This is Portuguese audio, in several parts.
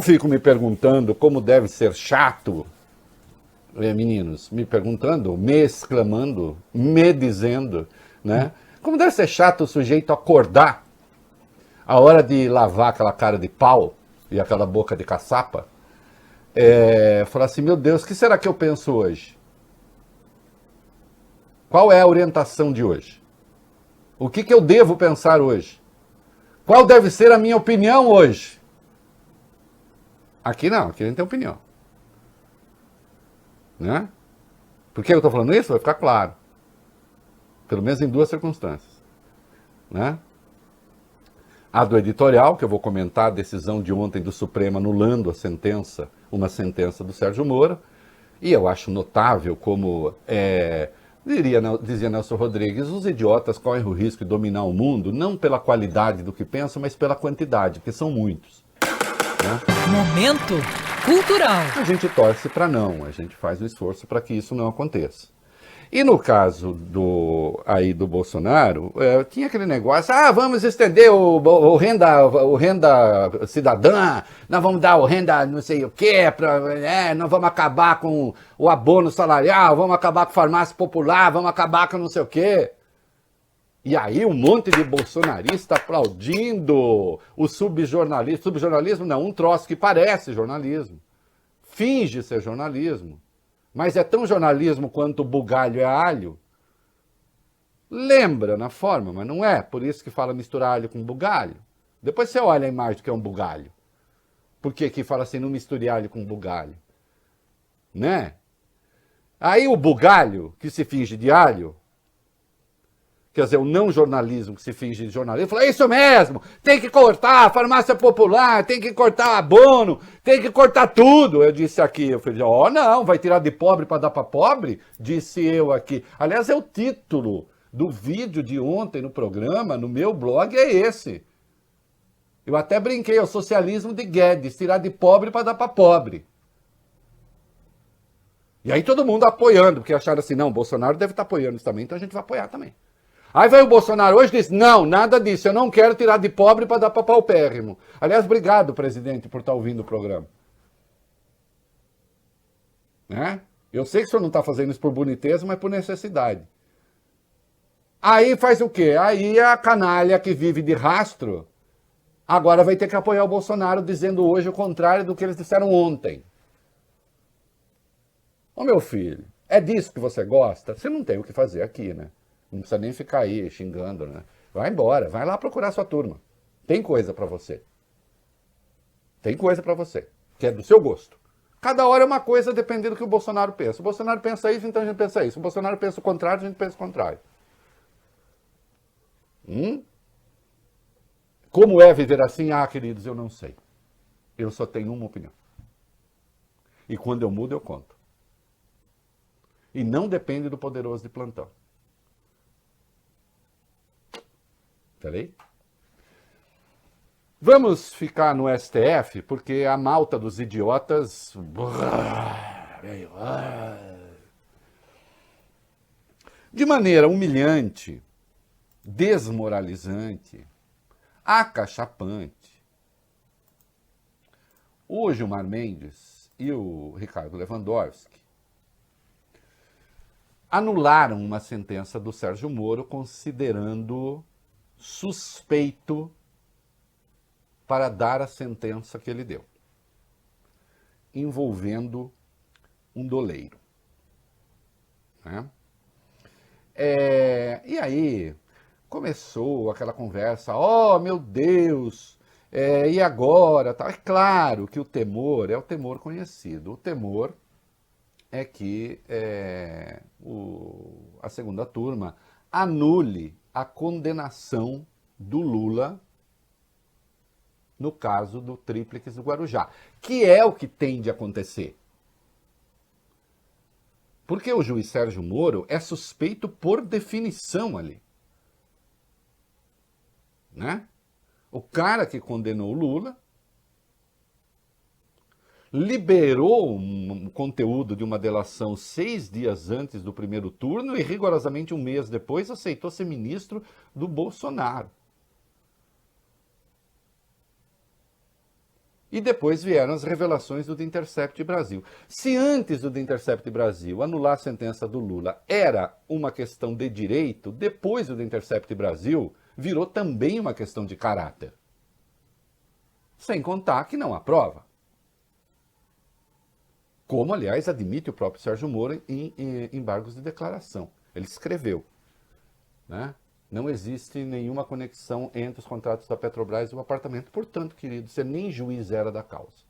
eu fico me perguntando como deve ser chato, meninos, me perguntando, me exclamando, me dizendo, né? Como deve ser chato o sujeito acordar a hora de lavar aquela cara de pau e aquela boca de caçapa, falar assim, meu Deus, o que será que eu penso hoje? Qual é a orientação de hoje? O que eu devo pensar hoje? Qual deve ser a minha opinião hoje? Aqui não, aqui a gente tem opinião. Né? Por que eu estou falando isso? Vai ficar claro. Pelo menos em duas circunstâncias. Né? A do editorial, que eu vou comentar a decisão de ontem do Supremo anulando a sentença, uma sentença do Sérgio Moro, e eu acho notável como, dizia Nelson Rodrigues, os idiotas correm o risco de dominar o mundo, não pela qualidade do que pensam, mas pela quantidade, porque são muitos. Né? Momento cultural. A gente torce para não, a gente faz um esforço para que isso não aconteça. E no caso do Bolsonaro, tinha aquele negócio, vamos estender o renda cidadã, nós vamos dar o renda não sei o quê, nós vamos acabar com o abono salarial, vamos acabar com a farmácia popular, vamos acabar com não sei o quê. E aí um monte de bolsonarista aplaudindo o subjornalismo. Subjornalismo não, um troço que parece jornalismo. Finge ser jornalismo. Mas é tão jornalismo quanto bugalho é alho. Lembra na forma, mas não é. Por isso que fala misturar alho com bugalho. Depois você olha a imagem que é um bugalho. Por que que fala assim, não misture alho com bugalho? Né? Aí o bugalho, que se finge de alho, quer dizer, o não jornalismo que se finge de jornalismo, fala, é isso mesmo, tem que cortar a farmácia popular, tem que cortar abono, tem que cortar tudo. Eu disse aqui, eu falei, não, vai tirar de pobre para dar para pobre? Disse eu aqui. Aliás, é o título do vídeo de ontem no programa, no meu blog, é esse. Eu até brinquei, é o socialismo de Guedes, tirar de pobre para dar para pobre. E aí todo mundo apoiando, porque acharam assim, não, o Bolsonaro deve estar apoiando isso também, então a gente vai apoiar também. Aí veio o Bolsonaro hoje e disse, não, nada disso, eu não quero tirar de pobre para dar para paupérrimo. Aliás, obrigado, presidente, por estar ouvindo o programa. Né? Eu sei que o senhor não está fazendo isso por boniteza, mas por necessidade. Aí faz o quê? Aí a canalha que vive de rastro, agora vai ter que apoiar o Bolsonaro, dizendo hoje o contrário do que eles disseram ontem. Ô meu filho, é disso que você gosta? Você não tem o que fazer aqui, né? Não precisa nem ficar aí xingando, né? Vai embora, vai lá procurar sua turma. Tem coisa pra você. Tem coisa pra você, que é do seu gosto. Cada hora é uma coisa dependendo do que o Bolsonaro pensa. O Bolsonaro pensa isso, então a gente pensa isso. O Bolsonaro pensa o contrário, a gente pensa o contrário. Como é viver assim? Queridos, eu não sei. Eu só tenho uma opinião. E quando eu mudo, eu conto. E não depende do poderoso de plantão. Falei? Vamos ficar no STF, porque a malta dos idiotas... de maneira humilhante, desmoralizante, acachapante. O Gilmar Mendes e o Ricardo Lewandowski anularam uma sentença do Sérgio Moro considerando suspeito para dar a sentença que ele deu, envolvendo um doleiro. Né? E aí começou aquela conversa, meu Deus, e agora? É claro que o temor é o temor conhecido. O temor é que a segunda turma anule a condenação do Lula no caso do Tríplice do Guarujá, que é o que tende a acontecer. Porque o juiz Sérgio Moro é suspeito por definição ali. Né? O cara que condenou o Lula liberou um conteúdo de uma delação 6 dias antes do primeiro turno e rigorosamente 1 mês depois aceitou ser ministro do Bolsonaro. E depois vieram as revelações do The Intercept Brasil. Se antes do The Intercept Brasil anular a sentença do Lula era uma questão de direito, depois do The Intercept Brasil virou também uma questão de caráter. Sem contar que não há prova. Como, aliás, admite o próprio Sérgio Moro em embargos de declaração. Ele escreveu, né? Não existe nenhuma conexão entre os contratos da Petrobras e o apartamento. Portanto, querido, você nem juiz era da causa.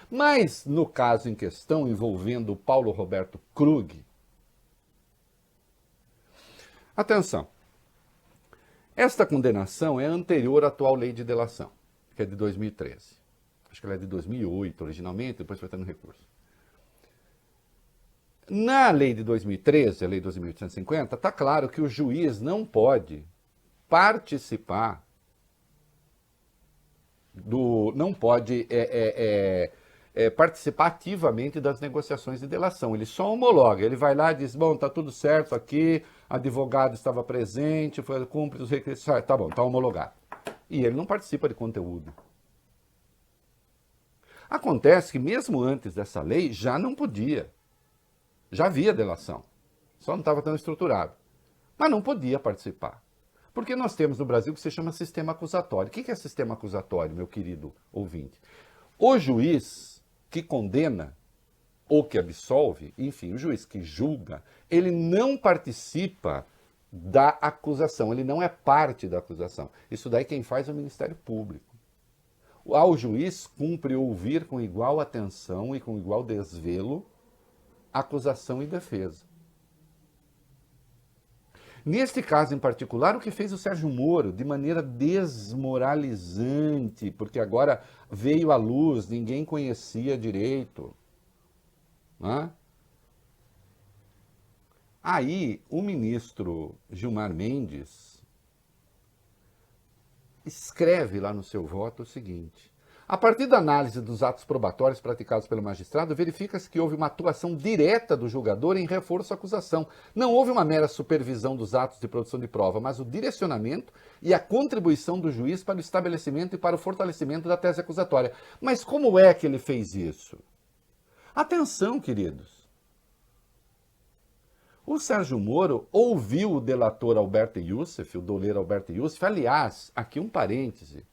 Mas, no caso em questão, envolvendo o Paulo Roberto Krug, atenção, esta condenação é anterior à atual lei de delação, que é de 2013. Acho que ela é de 2008 originalmente, depois foi tendo recurso. Na lei de 2013, a lei 2.850, está claro que o juiz não pode participar participar ativamente das negociações de delação. Ele só homologa, ele vai lá e diz, bom, tá tudo certo aqui, advogado estava presente, cumpre os requisitos, tá bom, tá homologado. E ele não participa de conteúdo. Acontece que mesmo antes dessa lei já não podia. Já havia delação, só não estava tão estruturado. Mas não podia participar. Porque nós temos no Brasil o que se chama sistema acusatório. O que é sistema acusatório, meu querido ouvinte? O juiz que condena ou que absolve, enfim, o juiz que julga, ele não participa da acusação, ele não é parte da acusação. Isso daí quem faz é o Ministério Público. Ao juiz cumpre ouvir com igual atenção e com igual desvelo acusação e defesa. Neste caso em particular, o que fez o Sérgio Moro, de maneira desmoralizante, porque agora veio à luz, ninguém conhecia direito. Né? Aí, o ministro Gilmar Mendes escreve lá no seu voto o seguinte: a partir da análise dos atos probatórios praticados pelo magistrado, verifica-se que houve uma atuação direta do julgador em reforço à acusação. Não houve uma mera supervisão dos atos de produção de prova, mas o direcionamento e a contribuição do juiz para o estabelecimento e para o fortalecimento da tese acusatória. Mas como é que ele fez isso? Atenção, queridos. O Sérgio Moro ouviu o delator Alberto Youssef, o doleiro Alberto Youssef. Aliás, aqui um parêntese.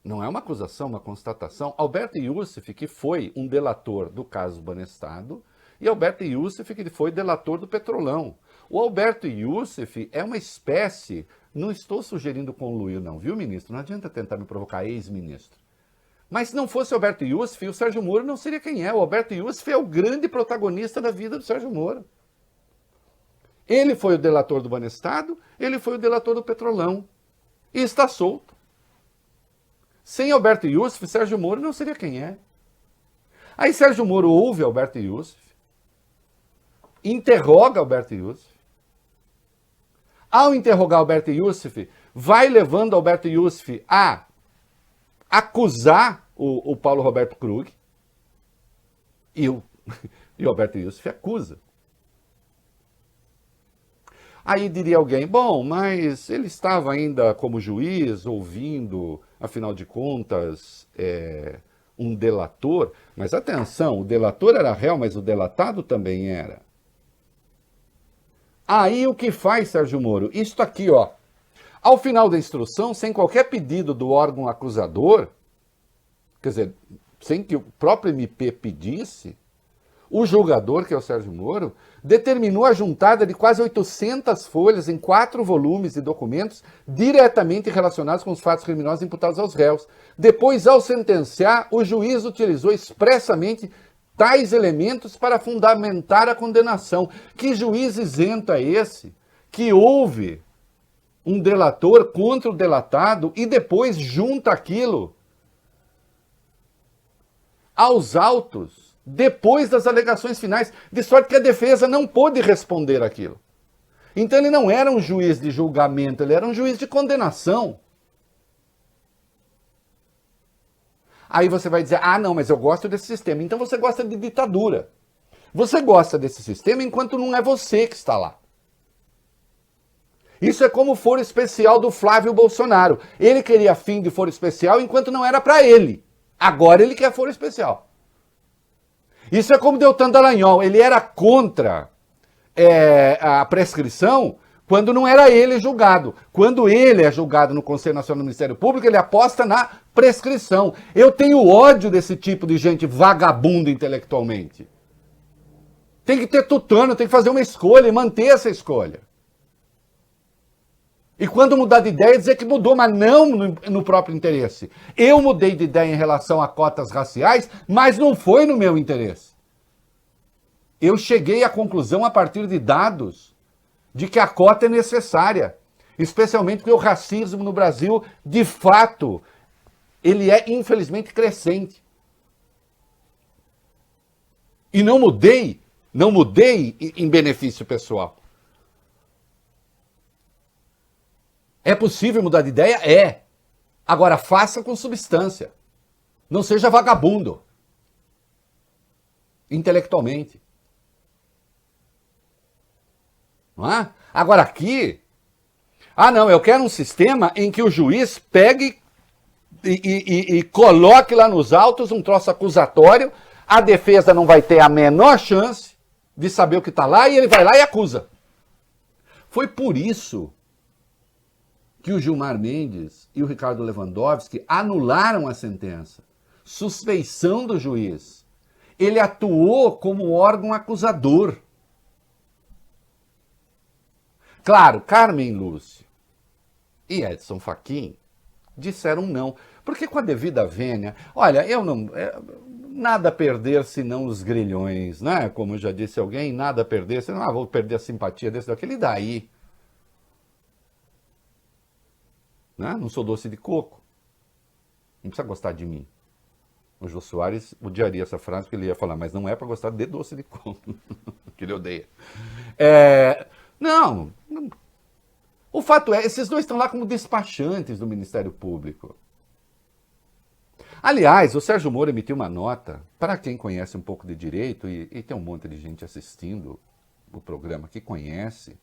Não é uma acusação, uma constatação. Alberto Youssef, que foi um delator do caso Banestado, e Alberto Youssef, que foi delator do Petrolão. O Alberto Youssef é uma espécie, não estou sugerindo conluio não, viu, ministro? Não adianta tentar me provocar, ex-ministro. Mas se não fosse o Alberto Youssef, o Sérgio Moro não seria quem é. O Alberto Youssef é o grande protagonista da vida do Sérgio Moro. Ele foi o delator do Banestado, ele foi o delator do Petrolão. E está solto. Sem Alberto Youssef, Sérgio Moro não seria quem é. Aí Sérgio Moro ouve Alberto Youssef, interroga Alberto Youssef. Ao interrogar Alberto Youssef, vai levando Alberto Youssef a acusar o Paulo Roberto Krug. E o Alberto Youssef acusa. Aí diria alguém, bom, mas ele estava ainda como juiz, ouvindo, afinal de contas, um delator. Mas atenção, o delator era réu, mas o delatado também era. Aí o que faz Sérgio Moro? Isto aqui, ó. Ao final da instrução, sem qualquer pedido do órgão acusador, quer dizer, sem que o próprio MP pedisse, o julgador, que é o Sérgio Moro, determinou a juntada de quase 800 folhas em 4 volumes de documentos diretamente relacionados com os fatos criminosos imputados aos réus. Depois, ao sentenciar, o juiz utilizou expressamente tais elementos para fundamentar a condenação. Que juiz isento é esse que ouve um delator contra o delatado e depois junta aquilo aos autos depois das alegações finais, de sorte que a defesa não pôde responder aquilo. Então ele não era um juiz de julgamento, ele era um juiz de condenação. Aí você vai dizer, ah não, mas eu gosto desse sistema. Então você gosta de ditadura. Você gosta desse sistema enquanto não é você que está lá. Isso é como o foro especial do Flávio Bolsonaro. Ele queria fim de foro especial enquanto não era para ele. Agora ele quer foro especial. Isso é como Deltan Dallagnol, ele era contra a prescrição quando não era ele julgado. Quando ele é julgado no Conselho Nacional do Ministério Público, ele aposta na prescrição. Eu tenho ódio desse tipo de gente vagabunda intelectualmente. Tem que ter tutano, tem que fazer uma escolha e manter essa escolha. E quando mudar de ideia, dizer que mudou, mas não no próprio interesse. Eu mudei de ideia em relação a cotas raciais, mas não foi no meu interesse. Eu cheguei à conclusão a partir de dados de que a cota é necessária, especialmente porque o racismo no Brasil, de fato, ele é infelizmente crescente. E não mudei em benefício pessoal. É possível mudar de ideia? É. Agora, faça com substância. Não seja vagabundo. Intelectualmente. Não é? Agora aqui... não, eu quero um sistema em que o juiz pegue e coloque lá nos autos um troço acusatório, a defesa não vai ter a menor chance de saber o que está lá e ele vai lá e acusa. Foi por isso que o Gilmar Mendes e o Ricardo Lewandowski anularam a sentença. Suspeição do juiz. Ele atuou como órgão acusador. Claro, Carmen Lúcia e Edson Fachin disseram não. Porque com a devida vênia, olha, eu não... nada a perder senão os grilhões, né? Como já disse alguém, nada a perder senão, vou perder a simpatia desse daquele, e daí? Né? Não sou doce de coco. Não precisa gostar de mim. O Jô Soares odiaria essa frase, porque ele ia falar, mas não é para gostar de doce de coco. Que ele odeia. Não. O fato é, esses dois estão lá como despachantes do Ministério Público. Aliás, o Sérgio Moro emitiu uma nota, para quem conhece um pouco de direito, e tem um monte de gente assistindo o programa que conhece,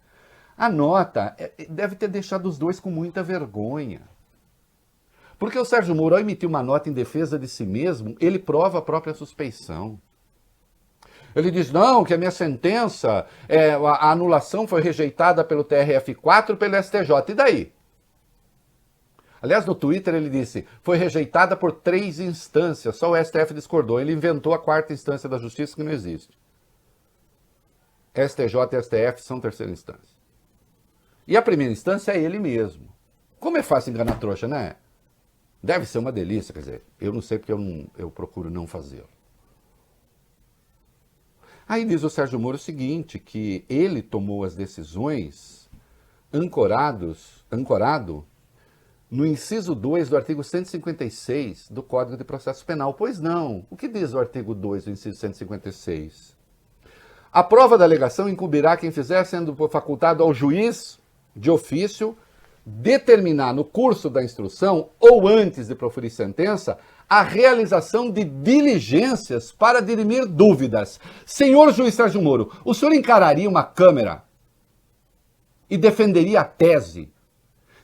a nota deve ter deixado os dois com muita vergonha. Porque o Sérgio Moro, ao emitir uma nota em defesa de si mesmo, ele prova a própria suspeição. Ele diz, não, que a minha sentença, a anulação foi rejeitada pelo TRF4 e pelo STJ. E daí? Aliás, no Twitter ele disse, foi rejeitada por 3 instâncias, só o STF discordou. Ele inventou a 4ª instância da justiça que não existe. STJ e STF são 3ª instância. E a primeira instância é ele mesmo. Como é fácil enganar trouxa, né? Deve ser uma delícia, quer dizer, eu não sei porque eu procuro não fazê-lo. Aí diz o Sérgio Moro o seguinte, que ele tomou as decisões ancorado no inciso 2 do artigo 156 do Código de Processo Penal. Pois não. O que diz o artigo 2 do inciso 156? A prova da alegação incumbirá quem fizer, sendo facultado ao juiz de ofício determinar no curso da instrução ou antes de proferir sentença a realização de diligências para dirimir dúvidas. Senhor juiz Sérgio Moro, o senhor encararia uma câmera e defenderia a tese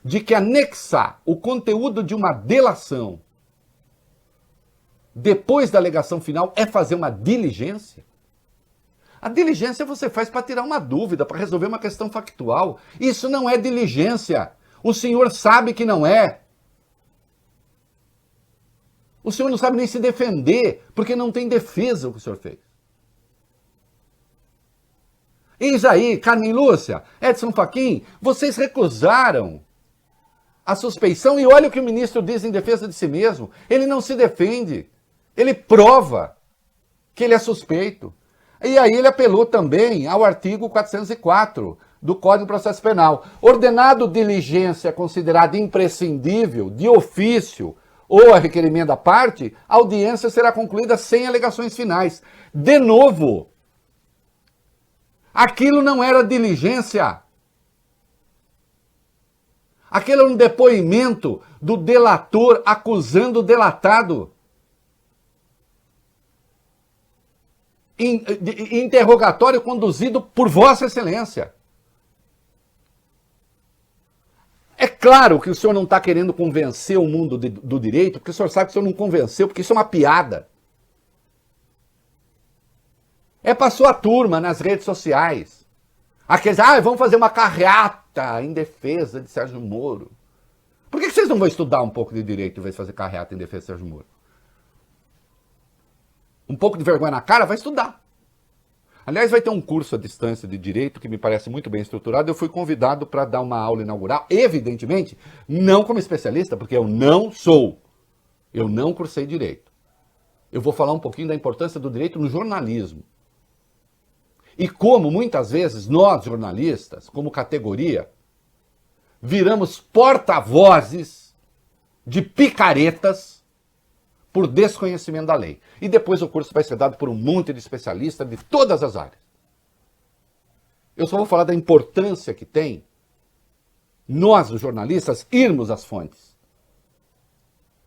de que anexar o conteúdo de uma delação depois da alegação final é fazer uma diligência? A diligência você faz para tirar uma dúvida, para resolver uma questão factual. Isso não é diligência. O senhor sabe que não é. O senhor não sabe nem se defender, porque não tem defesa o que o senhor fez. Eis aí, Carmen Lúcia, Edson Fachin, vocês recusaram a suspeição e olha o que o ministro diz em defesa de si mesmo. Ele não se defende, ele prova que ele é suspeito. E aí ele apelou também ao artigo 404 do Código de Processo Penal. Ordenado diligência considerada imprescindível, de ofício ou a requerimento da parte, a audiência será concluída sem alegações finais. De novo, aquilo não era diligência. Aquele era um depoimento do delator acusando o delatado. Interrogatório conduzido por Vossa Excelência. claro que o senhor não está querendo convencer o mundo do direito, porque o senhor sabe que o senhor não convenceu, porque isso é uma piada. É para sua turma nas redes sociais. Aqueles, vamos fazer uma carreata em defesa de Sérgio Moro. Por que vocês não vão estudar um pouco de direito em vez de fazer carreata em defesa de Sérgio Moro? Um pouco de vergonha na cara, vai estudar. Aliás, vai ter um curso à distância de direito que me parece muito bem estruturado. Eu fui convidado para dar uma aula inaugural, evidentemente, não como especialista, porque eu não sou. Eu não cursei direito. Eu vou falar um pouquinho da importância do direito no jornalismo. E como muitas vezes nós, jornalistas, como categoria, viramos porta-vozes de picaretas por desconhecimento da lei. E depois o curso vai ser dado por um monte de especialistas de todas as áreas. Eu só vou falar da importância que tem nós, os jornalistas, irmos às fontes.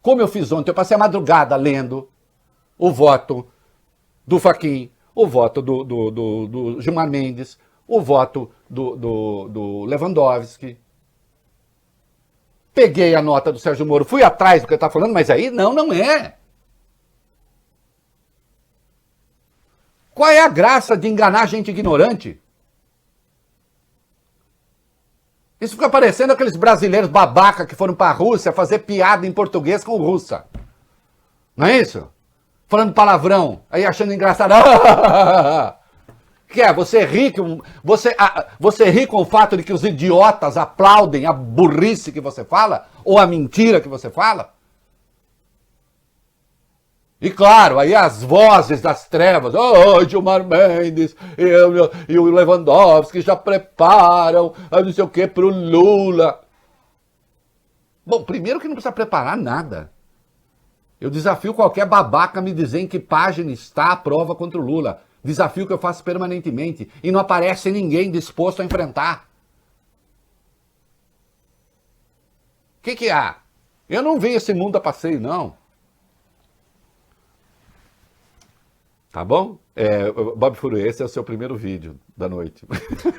Como eu fiz ontem, eu passei a madrugada lendo o voto do Fachin, o voto do Gilmar Mendes, o voto do Lewandowski. Peguei a nota do Sérgio Moro, fui atrás do que ele está falando, mas aí não é. Qual é a graça de enganar gente ignorante? Isso fica parecendo aqueles brasileiros babaca que foram para a Rússia fazer piada em português com russa. Não é isso? Falando palavrão, aí achando engraçado. Que é, você ri com o fato de que os idiotas aplaudem a burrice que você fala? Ou a mentira que você fala? E claro, aí as vozes das trevas, Gilmar Mendes e o Lewandowski já preparam não sei o que pro Lula. Bom, primeiro que não precisa preparar nada. Eu desafio qualquer babaca a me dizer em que página está a prova contra o Lula. Desafio que eu faço permanentemente. E não aparece ninguém disposto a enfrentar. O que há? Eu não vi esse mundo a passeio, não. Tá bom? Bob Furu, esse é o seu primeiro vídeo da noite.